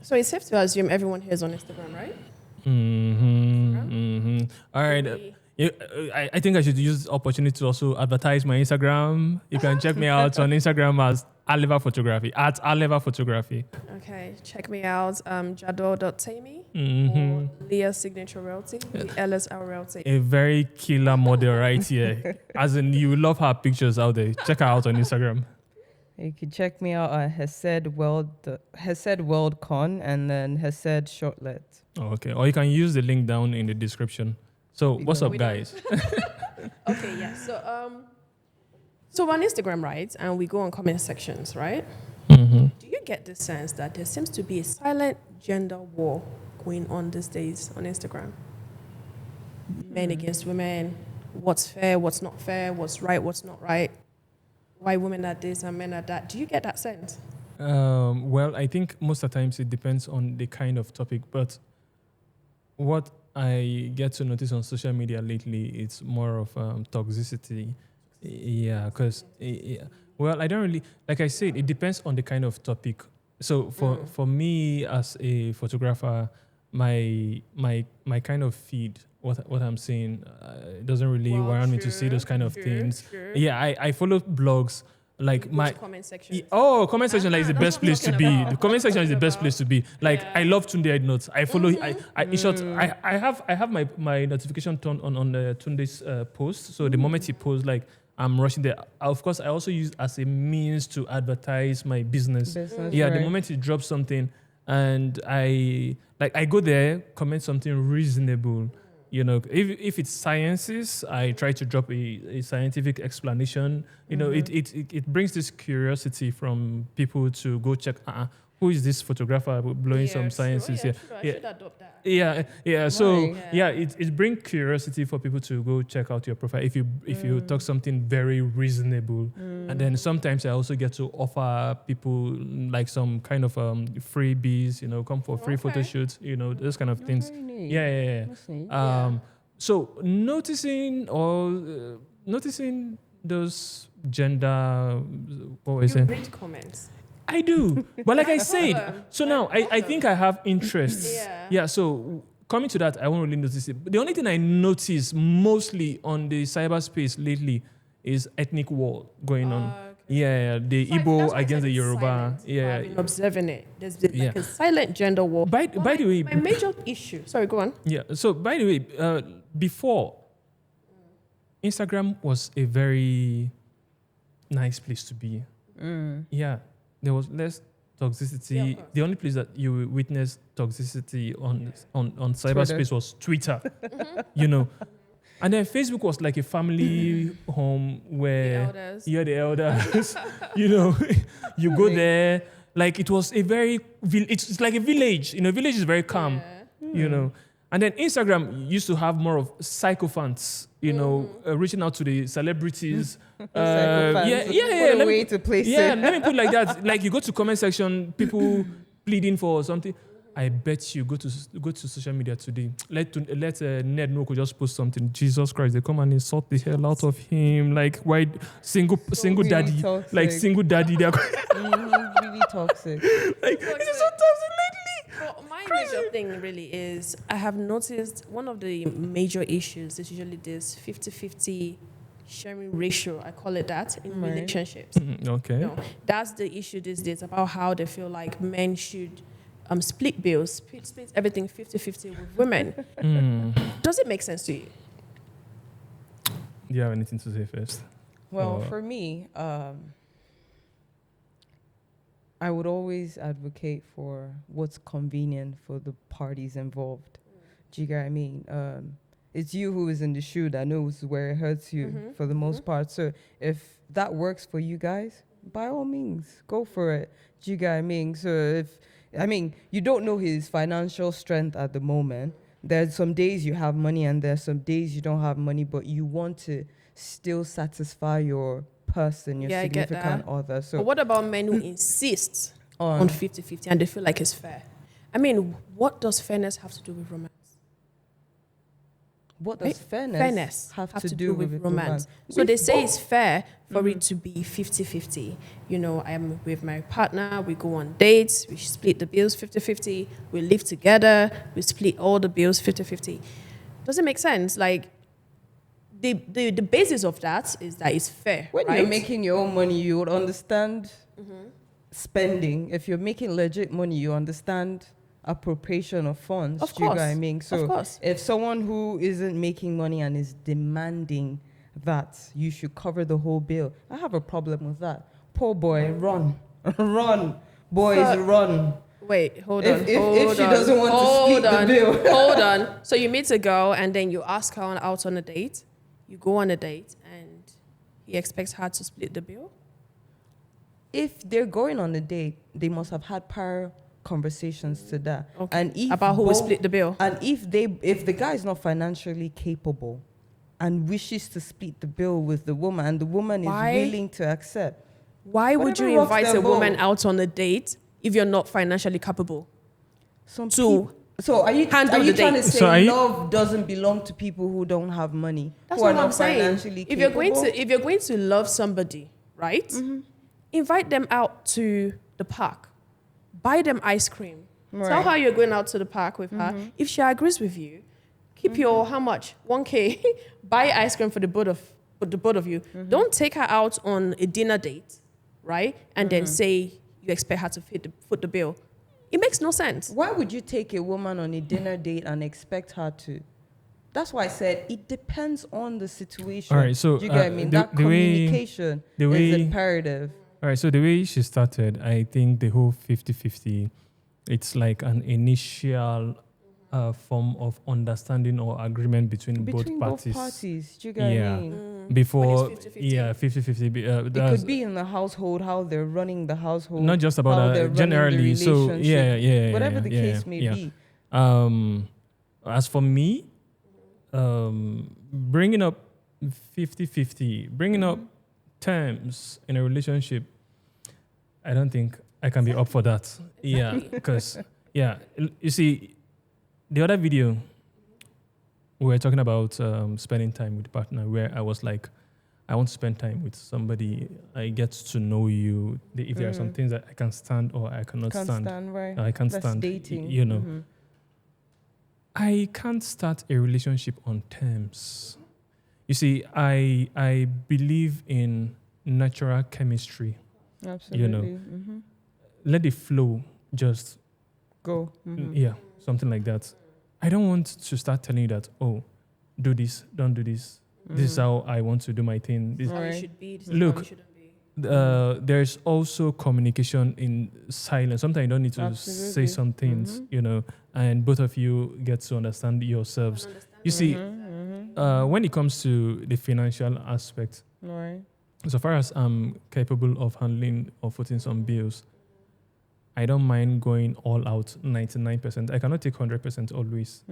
So it's safe to assume everyone here is on Instagram, right? All right. I think I should use this opportunity to also advertise my Instagram. You can check me out on Instagram as Aleva Photography, at Aleva Photography. Okay, check me out, jador.tammy Mm-hmm. or Leah's Signature Realty, the LSL Realty. A very killer model right here. As in, you love her pictures out there. Check her out on Instagram. You can check me out at Hesed World Con and then Hesed Shortlet. Oh, okay. Or you can use the link down in the description. So, what's up, We guys? Okay, yeah. So on Instagram, right, and we go on comment sections, right? Mm-hmm. Do you get the sense that there seems to be a silent gender war going on these days on Instagram? Men against women, what's fair, what's not fair, what's right, what's not right, why women are this and men are that. Do you get that sense? Well, I think most of the times it depends on the kind of topic, but what I get to notice on social media lately, it's more of toxicity. Yeah, because well, I don't really, like I said, it depends on the kind of topic. So for me as a photographer, my kind of feed, what I'm saying, it doesn't really warrant me to see those kind of things. True. Yeah, I follow blogs. Like You go my to comment section. comment section like is the That's best what I'm place to talking be. about. The comment section is the best About. place to be. Like Yeah. I love Tunde Notes. I follow. In short, I have my notification turned on the Tunde's post. So the moment he posts, like I'm rushing there. Of course, I also use as a means to advertise my business. Yeah, the right. moment he drops something, and I go there, comment something reasonable. You know, if it's sciences, I try to drop a scientific explanation. You know, it brings this curiosity from people to go check. Who is this photographer blowing some sciences here? I should adopt that. Yeah. So Right. yeah, it brings curiosity for people to go check out your profile if you talk something very reasonable. And then sometimes I also get to offer people like some kind of freebies. You know, come for free photo shoots. You know, those kind of things. Very neat. Yeah. That's neat. So noticing those gender, what was You it? read comments. I do, but like I said, so now I think I have interests. Yeah. So coming to that, I won't really notice it. But the only thing I notice mostly on the cyberspace lately is ethnic war going on. Okay. Yeah, the So that's Igbo why I against said the it's Yoruba. silent. Yeah. I've been observing it. There's been like Yeah. a silent gender war. By the way, my major issue. Sorry, go on. yeah. So by the way, before Instagram was a very nice place to be. Yeah, there was less toxicity. Yeah, of course. The only place that you witnessed toxicity on cyberspace was Twitter. You know, and then Facebook was like a family home where The elders. you're the elders. You know, you go there. Like it was a very, it's like a village. You know, village is very calm. You know, and then Instagram used to have more of sycophants. You know, reaching out to the celebrities. Psychopaths. Yeah. What a way to place Yeah, it. let me put it like that. Like you go to comment section, people pleading for something. I bet you go to social media today. Let Ned Nwoko just post something. Jesus Christ, they come and insult the hell out of him. Like why single really daddy, toxic. like single daddy. They're Really toxic. like it's just so toxic lately. Well, my major thing really is I have noticed one of the major issues is usually this 50-50 sharing ratio. I call it that in Right. relationships. Okay. You know, that's the issue these days about how they feel like men should split bills, split everything 50-50 with women. Does it make sense to you? Do you have anything to say first? Well, Or- for me, I would always advocate for what's convenient for the parties involved. Do you get what I mean? It's you who is in the shoe that knows where it hurts you for the most part. So if that works for you guys, by all means, go for it. Do you get what I mean? So you don't know his financial strength at the moment. There's some days you have money and there's some days you don't have money, but you want to still satisfy your person, your Yeah, I get significant that. other. So But what about men who insist on 50-50 and they feel like it's fair? I mean, what does fairness have to do with romance? what does fairness have to do with romance? So they say it's fair for it to be 50-50. You know, I'm with my partner, we go on dates, we split the bills 50-50, we live together, we split all the bills 50-50. Does it make sense? Like, the basis of that is that it's fair. When right? you're making your own money, you would understand spending. If you're making legit money, you understand appropriation of funds. Of Do you course. get what I mean? So Of course. if someone who isn't making money and is demanding that you should cover the whole bill, I have a problem with that. Poor boy, run. Run. Boys, run. Wait, hold If on. she doesn't want to split the bill. Hold on. So you meet a girl and then you ask her out on a date. You go on a date and he expects her to split the bill? If they're going on a date, they must have had prior conversations to that. Okay. And if About who will split the bill? And if the guy is not financially capable and wishes to split the bill with the woman, and the woman is willing to accept, why would you whatever rocks invite their a woman boat. out on a date if you're not financially capable? So are you handle trying the to date. say So love doesn't belong to people who don't have money, That's who are what I'm not saying. financially If you're capable? going to love somebody, right? Invite them out to the park. Buy them ice cream. Tell Right. her you're going out to the park with her. If she agrees with you, keep your how much? 1K. Buy ice cream for the both of you. Don't take her out on a dinner date, right? And then say you expect her to foot the bill. It makes no sense. Why would you take a woman on a dinner date and expect her to? That's why I said it depends on the situation. All right, so, do you get what I mean? the- That the way- communication the is way- imperative. All right, so the way she started, I think the whole 50-50, it's like an initial form of understanding or agreement between both parties. Do you get what Yeah. I mean? Before, When it's 50-50. yeah, 50-50. It could be in the household, how they're running the household. Not just how about they're that, running the generally. So, relationship, yeah. whatever the yeah, case may yeah. be. As for me, bringing up 50-50, bringing up terms in a relationship, I don't think I can be up for that. Yeah, because, you see, the other video, we were talking about spending time with the partner, where I was like, I want to spend time with somebody. I get to know you. If there are some things that I can stand or I cannot stand. Right? I can't That's stand. dating. You know. I can't start a relationship on terms. You see, I believe in natural chemistry. Absolutely. You know, let it flow. Just Go. yeah, something like that. I don't want to start telling you that, oh, do this, don't do this. This is how I want to do my thing. This, How you Right. should be. This is Look, how you shouldn't be. there's also communication in silence. Sometimes you don't need to Absolutely. say some things, you know, and both of you get to understand yourselves. You see, when it comes to the financial aspect, Right. so far as I'm capable of handling or footing some bills, I don't mind going all out 99%. I cannot take 100% always.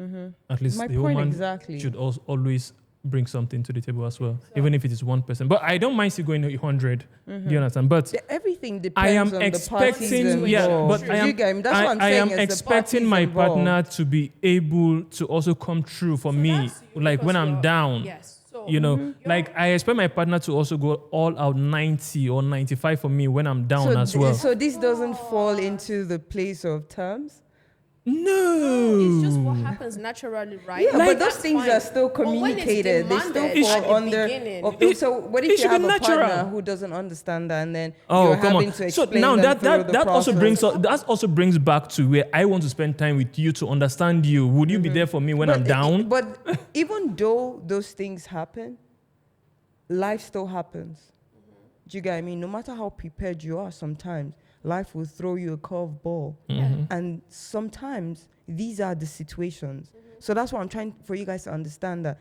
At least My the point woman exactly. should always bring something to the table as well, even if it is 1%. But I don't mind still going 100. Do you understand? But Everything depends I am on the parties expecting, involved. but I You get me? That's what I'm I saying am is the expecting parties my involved. partner to be able to also come true for me, that's you, like when because I'm you're- down. Yes. So You know, like I expect my partner to also go all out 90 or 95 for me when I'm down as well. So this doesn't fall into the place of terms. No, it's just what happens naturally, right? Yeah, Like, but those that's things fine. are still But when it's communicated. They still demanded at fall the under. beginning- Okay, so what it if you should be have a natural. partner who doesn't understand that, and then Oh, you're come having on. to So explain now them through that the also process. brings back to where I want to spend time with you to understand you. Would you be there for me when I'm down? But even though those things happen, life still happens. Do you get what I mean? No matter how prepared you are, sometimes life will throw you a curveball. And sometimes these are the situations. So that's why I'm trying for you guys to understand that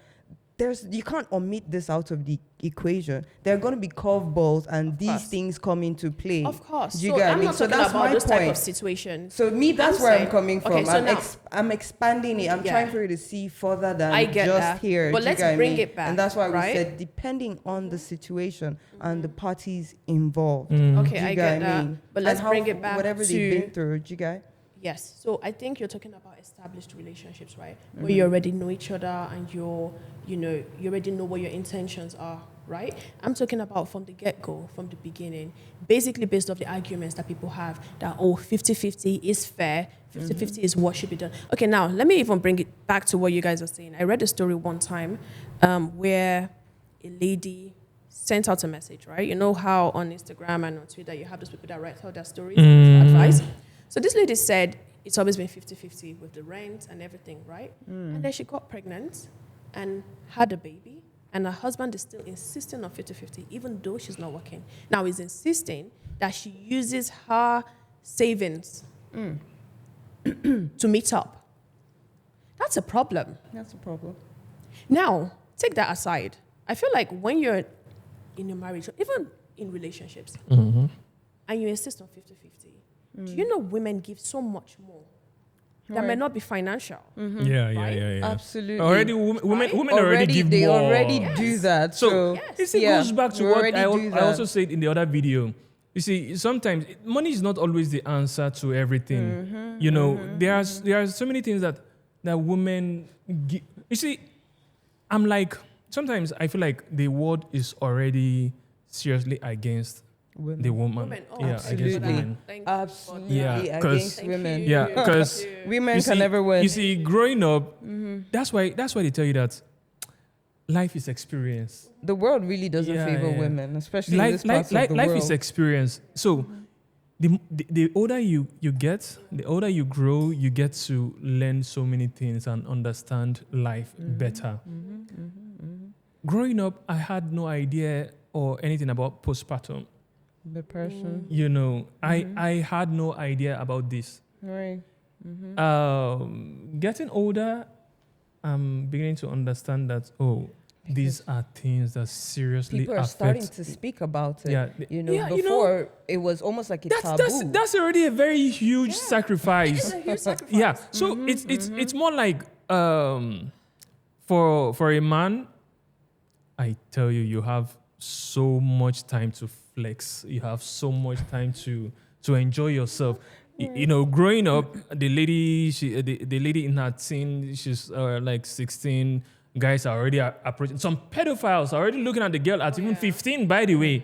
you can't omit this out of the equation. There are going to be curveballs and these course. things come into play. Of course. Do you So get what I I'm mean? not So talking that's about my those type of point. situations. So me, that's I'm where I'm saying- coming from. okay, so now- I'm expanding it. I'm Yeah. trying for you to see further than I get just that. here. But Do you let's get what I bring mean? it back, And that's why we right? said depending on the situation and the parties involved. Okay, Do you I get get what that. mean? But let's And how bring it back whatever to they've been through. Do you get? Yes. So I think you're talking about established relationships, right? Where you already know each other and you already know what your intentions are, right? I'm talking about from the get-go, from the beginning, basically based off the arguments that people have that, 50-50 is fair, 50-50 is what should be done. Okay, now let me even bring it back to what you guys are saying. I read a story one time where a lady sent out a message, right? You know how on Instagram and on Twitter you have those people that write out their stories and advice. So this lady said it's always been 50-50 with the rent and everything, right? And then she got pregnant and had a baby, and her husband is still insisting on 50-50, even though she's not working. Now he's insisting that she uses her savings to meet up. That's a problem. That's a problem. Now, take that aside. I feel like when you're in a marriage, or even in relationships, and you insist on 50-50, do you know women give so much more that may not be financial? Yeah. Absolutely. Already, women already give they more. already do that. So it goes back to what I also said in the other video. You see, sometimes money is not always the answer to everything. There are so many things that women give. You see, I'm like, sometimes I feel like the world is already seriously against the woman. Absolutely. Against women. Absolutely because against women. Because women can never win. You see, growing up, that's why they tell you that life is experience. The world really doesn't favor women, especially in this part of the world. Life is experience. So the older you get, the older you grow, you get to learn so many things and understand life better. Growing up, I had no idea or anything about postpartum. Depression. I had no idea about this. Right. Getting older, I'm beginning to understand that, these are things that seriously people are affect. starting to speak about it. Yeah. Before it was almost like a taboo. That's already a very huge sacrifice. It's a huge sacrifice. Yeah. So it's more like for a man, I tell you have so much time to flex. You have so much time to enjoy yourself. Growing up, the lady in her teen, she's like 16. Guys are already approaching. Some pedophiles are already looking at the girl at even 15, by the way.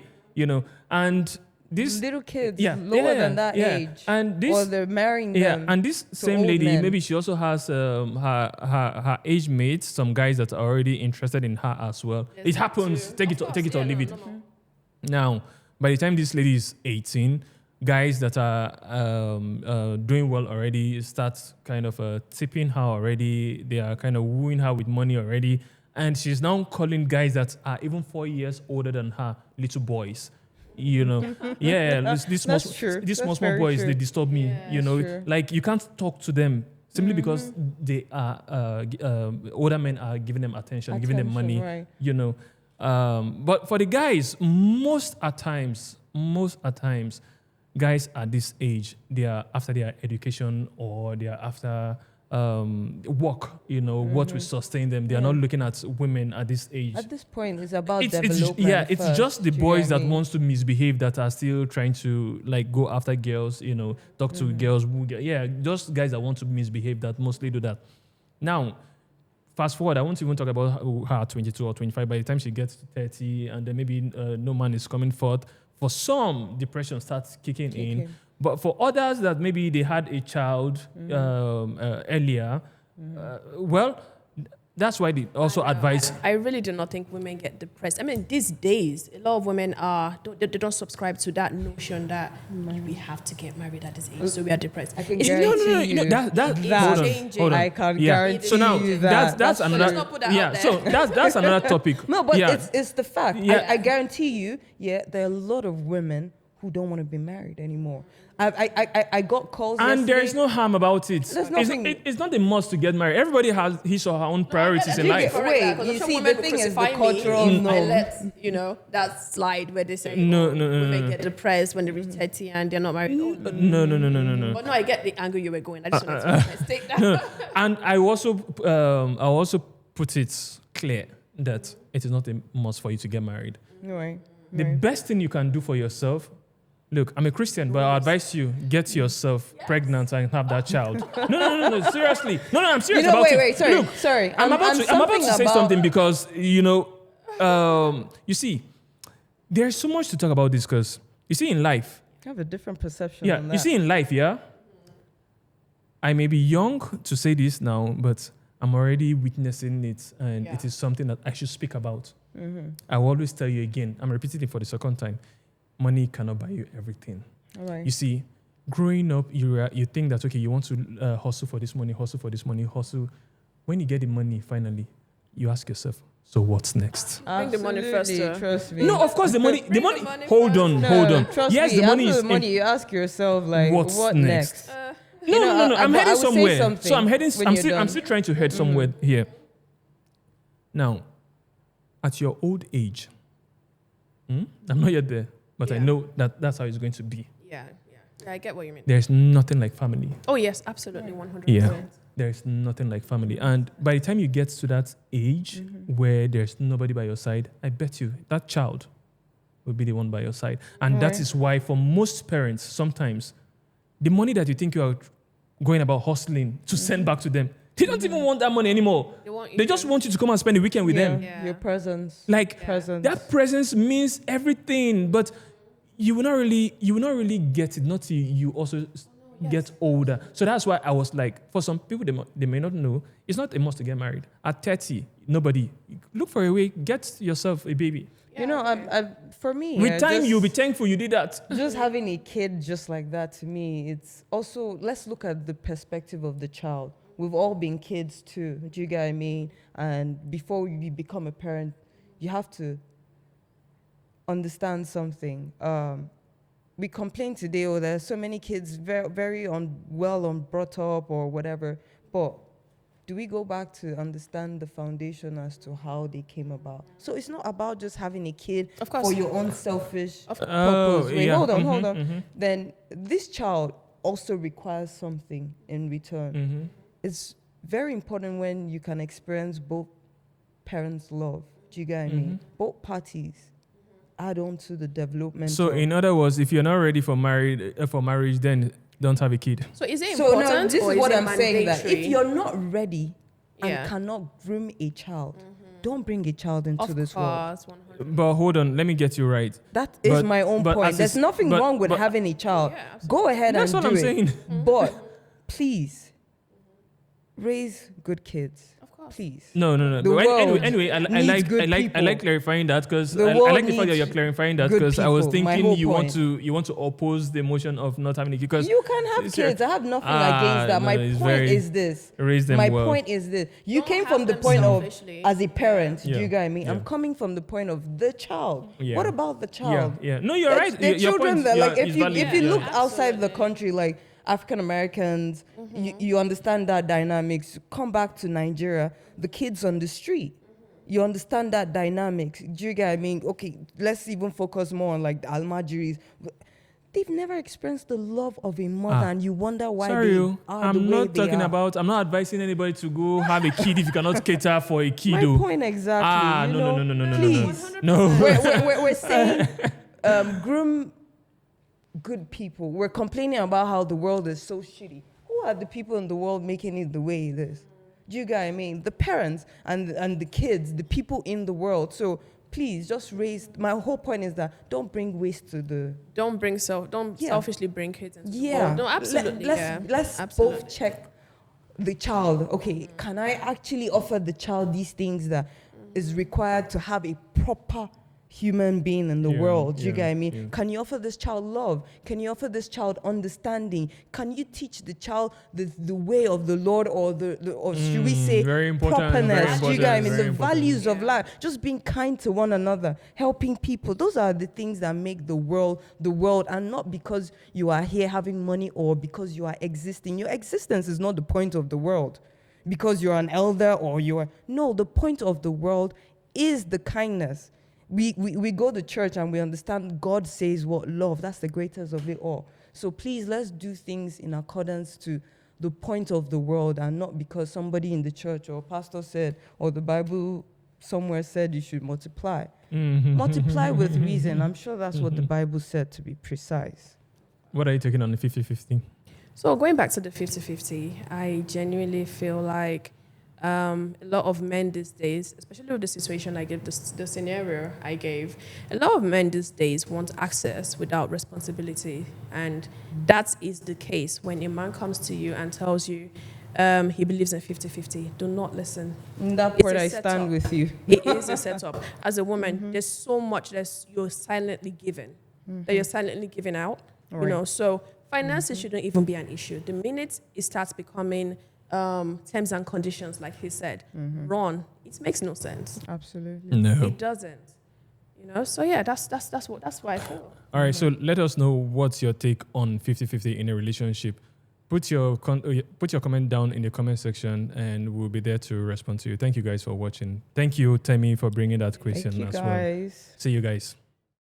And these little kids lower than that age, and this, or they're marrying them. And this same lady, maybe she also has her age mates, some guys that are already interested in her as well. It happens. Take it or leave it. Now, by the time this lady is 18, guys that are doing well already start kind of tipping her already. They are kind of wooing her with money already. And she's now calling guys that are even 4 years older than her little boys. These small boys, they disturb me. Like you can't talk to them simply because they are older men are giving them attention, giving them money. Right. But for the guys, most at times, guys at this age, they are after their education or they are after work, what will sustain them. They are not looking at women at this age. At this point, it's about development. It's just the boys that wants to misbehave that are still trying to like go after girls, talk to girls. Just guys that want to misbehave that mostly do that. Now, fast forward, I won't even talk about her at 22 or 25. By the time she gets to 30 and then maybe no man is coming forth, for some, depression starts kicking in. But for others that maybe they had a child earlier, that's why they also advise. I really do not think women get depressed. I mean, these days, a lot of women they don't subscribe to that notion that we have to get married at this age, so we are depressed. I can guarantee you hold on. I can guarantee so now, you that. That's another. Let's not put that out there. So that's another topic. No, but it's the fact. Yeah. I guarantee you, there are a lot of women who don't want to be married anymore. I got calls and yesterday. there is no harm about it. There's nothing. It's not a must to get married. Everybody has his or her own priorities in life. Wait, you see, the thing is the cultural norm. I let that slide where they say women get depressed when they reach 30 and they're not married. No. But no, I get the angle you were going. I just wanted to take that. No. And I also put it clear that it is not a must for you to get married. Right. The best thing you can do for yourself Look, I'm a Christian, but I advise you get yourself pregnant and have that child. No, seriously. No, I'm serious about it. Wait, sorry, Look, sorry. I'm about to say something because, you see, there's so much to talk about this because, you see, in life. I have a different perception. Yeah, on that. you see, in life, yeah, I may be young to say this now, but I'm already witnessing it, and it is something that I should speak about. I will always tell you again, I'm repeating it for the second time, money cannot buy you everything. All right. You see, growing up, you think that, okay, you want to hustle for this money, hustle. When you get the money, finally, you ask yourself, so what's next? Bring the money first. Trust me. No, of course, the money. Hold on. Trust Yes, me, the money after is. the money, you ask yourself, like, What's what next? next? No. I'm heading somewhere. So I'm heading. I'm still trying to head somewhere here. Now, at your old age, I'm not yet there, but I know that that's how it's going to be. Yeah, I get what you mean. There's nothing like family. Oh yes, absolutely, 100%. Yeah, there's nothing like family. And by the time you get to that age where there's nobody by your side, I bet you that child will be the one by your side. And that is why for most parents, sometimes the money that you think you are going about hustling to send back to them, they don't even want that money anymore. They just want you to come and spend the weekend with them. Yeah. Your presence. Like presence. that presence means everything, but you will not really get it, not till you also get older. So that's why I was like, for some people, they may not know, it's not a must to get married. At 30, nobody. Look for a way, get yourself a baby. You know, for me, with time, you'll be thankful you did that. Just having a kid just like that, to me, it's also, let's look at the perspective of the child. We've all been kids too, do you get what I mean? And before you become a parent, you have to understand something. We complain today, there's so many kids very, very brought up or whatever, but do we go back to understand the foundation as to how they came about? So it's not about just having a kid for your own selfish purpose. Wait, hold on. Then this child also requires something in return. It's very important when you can experience both parents' love. Do you get what I mean? Both parties add on to the development. So in other words, if you're not ready for marriage, then don't have a kid. So is it important? So now this or is what it I'm saying, that mandatory? if you're not ready and cannot groom a child, don't bring a child into this world. But hold on, let me get you right. That is my own point. There's nothing wrong with having a child. Go ahead and do it. That's what I'm saying. But please, raise good kids. Please. No. Anyway, I like clarifying that because I like the fact that you're clarifying that because I was thinking you want to oppose the motion of not having a kid. Because you can have kids. I have nothing against that. My point is this. Raise them well. My point is this. You came from the point of as a parent. Do you get me? I'm coming from the point of the child. What about the child? Yeah. No, you're right. The children that, like, if you look Yeah. outside the country, like African Americans, you understand that dynamics. Come back to Nigeria, the kids on the street, you understand that dynamics. Do you get what I mean? Okay, let's even focus more on like the Almajiris. They've never experienced the love of a mother, and you wonder why I'm not advising anybody to go have a kid if you cannot cater for a kid. My point exactly. No. Please. No. We're saying groom good people. We're complaining about how the world is so shitty. Who are the people in the world making it the way it is? Do you get what I mean? The parents and the kids, the people in the world. So please just raise. My whole point is that don't bring waste to the. Don't selfishly bring kids into the Yeah. world. No, absolutely. Let's absolutely. both check the child. Okay, can I actually offer the child these things that is required to have a proper human being in the world? Do you get what I mean? Yeah. Can you offer this child love? Can you offer this child understanding? Can you teach the child the way of the Lord, or should we say properness? Do you get what I mean? The values of life, just being kind to one another, helping people. Those are the things that make the world, and not because you are here having money or because you are existing. Your existence is not the point of the world. Because you're an elder or the point of the world is the kindness. We go to church and we understand God says what? Love. That's the greatest of it all. So please, let's do things in accordance to the point of the world, and not because somebody in the church or pastor said or the Bible somewhere said you should multiply. Mhm. Multiply with reason. I'm sure that's what the Bible said, to be precise. What are you taking on the 50-50? So going back to the 50-50, I genuinely feel like a lot of men these days, especially with the situation I gave, the scenario I gave, a lot of men these days want access without responsibility. And that is the case when a man comes to you and tells you he believes in 50-50. Do not listen. In that It's part, a I setup. stand with you. It is a setup. As a woman, there's so much that you're silently giving, that you're silently giving out. You know, so finances shouldn't even be an issue. The minute it starts becoming terms and conditions, like he said, run. It makes no sense. Absolutely. No. It doesn't. You know, so yeah, that's what I feel. All right, so let us know what's your take on 50-50 in a relationship. Put your comment down in the comment section, and we'll be there to respond to you. Thank you guys for watching. Thank you, Temmy, for bringing that question Thank you, as well. guys. See you guys.